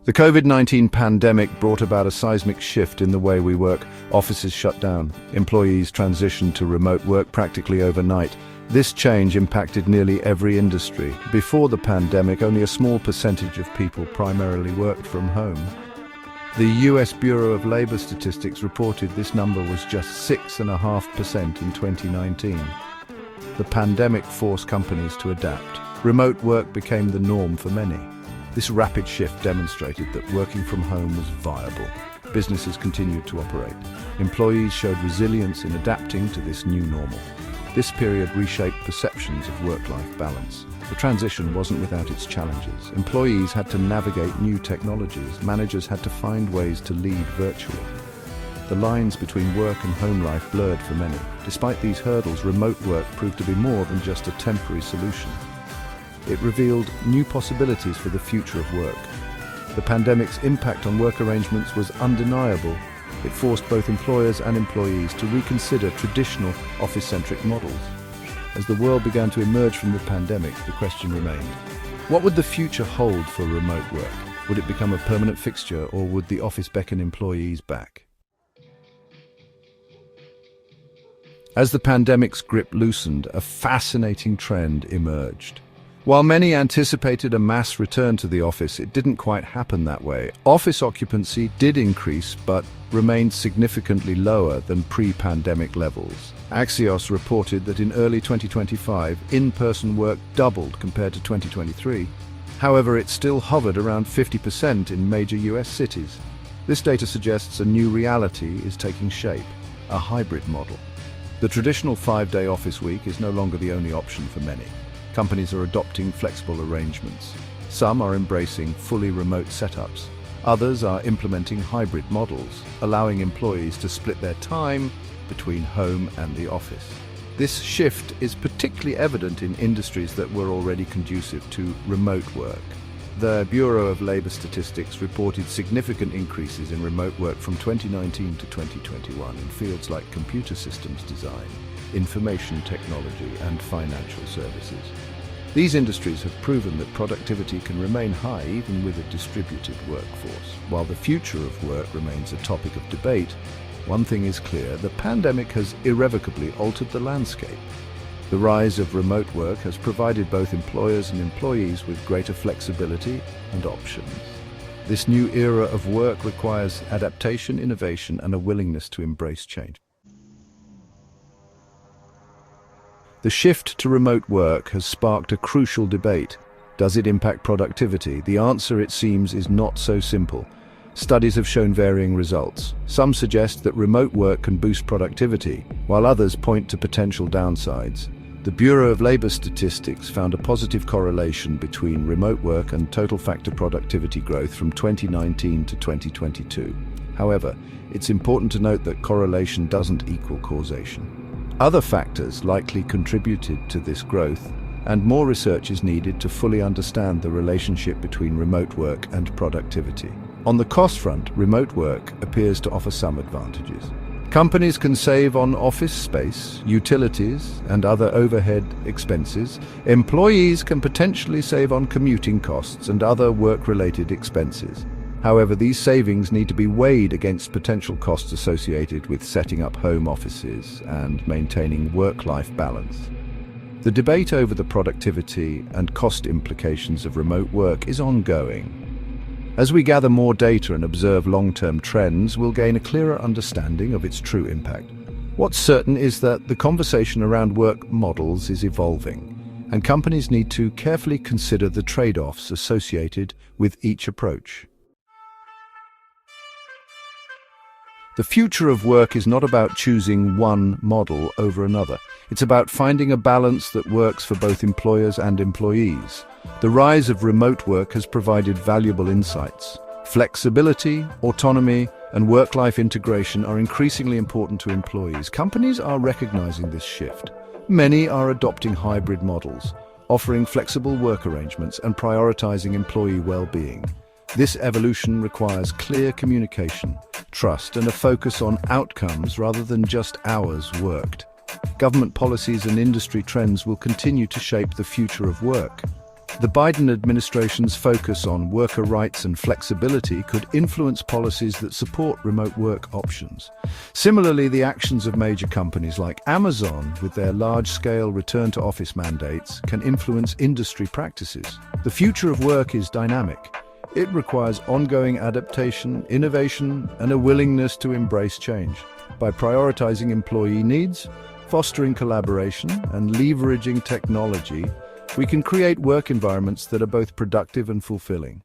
The COVID-19 pandemic brought about a seismic shift in the way we work. Offices shut down. Employees transitioned to remote work practically overnight. This change impacted nearly every industry. Before the pandemic, only a small percentage of people primarily worked from home. The US Bureau of Labor Statistics reported this number was just 6.5% in 2019. The pandemic forced companies to adapt. Remote work became the norm for many. This rapid shift demonstrated that working from home was viable. Businesses continued to operate. Employees showed resilience in adapting to this new normal. This period reshaped perceptions of work-life balance. The transition wasn't without its challenges. Employees had to navigate new technologies. Managers had to find ways to lead virtually. The lines between work and home life blurred for many. Despite these hurdles, remote work proved to be more than just a temporary solution. It revealed new possibilities for the future of work. The pandemic's impact on work arrangements was undeniable. It forced both employers and employees to reconsider traditional office-centric models. As the world began to emerge from the pandemic, the question remained: what would the future hold for remote work? Would it become a permanent fixture, or would the office beckon employees back? As the pandemic's grip loosened, a fascinating trend emerged. While many anticipated a mass return to the office, it didn't quite happen that way. Office occupancy did increase, but remained significantly lower than pre-pandemic levels. Axios reported that in early 2025, in-person work doubled compared to 2023. However, it still hovered around 50% in major US cities. This data suggests a new reality is taking shape, a hybrid model. The traditional 5-day office week is no longer the only option for many. Companies are adopting flexible arrangements. Some are embracing fully remote setups. Others are implementing hybrid models, allowing employees to split their time between home and the office. This shift is particularly evident in industries that were already conducive to remote work. The Bureau of Labor Statistics reported significant increases in remote work from 2019 to 2021 in fields like computer systems design, information technology, and financial services. These industries have proven that productivity can remain high even with a distributed workforce. While the future of work remains a topic of debate, one thing is clear: the pandemic has irrevocably altered the landscape. The rise of remote work has provided both employers and employees with greater flexibility and options. This new era of work requires adaptation, innovation, and a willingness to embrace change. The shift to remote work has sparked a crucial debate. Does it impact productivity? The answer, it seems, is not so simple. Studies have shown varying results. Some suggest that remote work can boost productivity, while others point to potential downsides. The Bureau of Labor Statistics found a positive correlation between remote work and total factor productivity growth from 2019 to 2022. However, it's important to note that correlation doesn't equal causation. Other factors likely contributed to this growth, and more research is needed to fully understand the relationship between remote work and productivity. On the cost front, remote work appears to offer some advantages. Companies can save on office space, utilities, and other overhead expenses. Employees can potentially save on commuting costs and other work-related expenses. However, these savings need to be weighed against potential costs associated with setting up home offices and maintaining work-life balance. The debate over the productivity and cost implications of remote work is ongoing. As we gather more data and observe long-term trends, we'll gain a clearer understanding of its true impact. What's certain is that the conversation around work models is evolving, and companies need to carefully consider the trade-offs associated with each approach. The future of work is not about choosing one model over another. It's about finding a balance that works for both employers and employees. The rise of remote work has provided valuable insights. Flexibility, autonomy, and work-life integration are increasingly important to employees. Companies are recognizing this shift. Many are adopting hybrid models, offering flexible work arrangements and prioritizing employee well-being. This evolution requires clear communication, trust, and a focus on outcomes rather than just hours worked. Government policies and industry trends will continue to shape the future of work. The Biden administration's focus on worker rights and flexibility could influence policies that support remote work options. Similarly, the actions of major companies like Amazon, with their large-scale return-to-office mandates, can influence industry practices. The future of work is dynamic. It requires ongoing adaptation, innovation, and a willingness to embrace change. By prioritizing employee needs, fostering collaboration, and leveraging technology, we can create work environments that are both productive and fulfilling.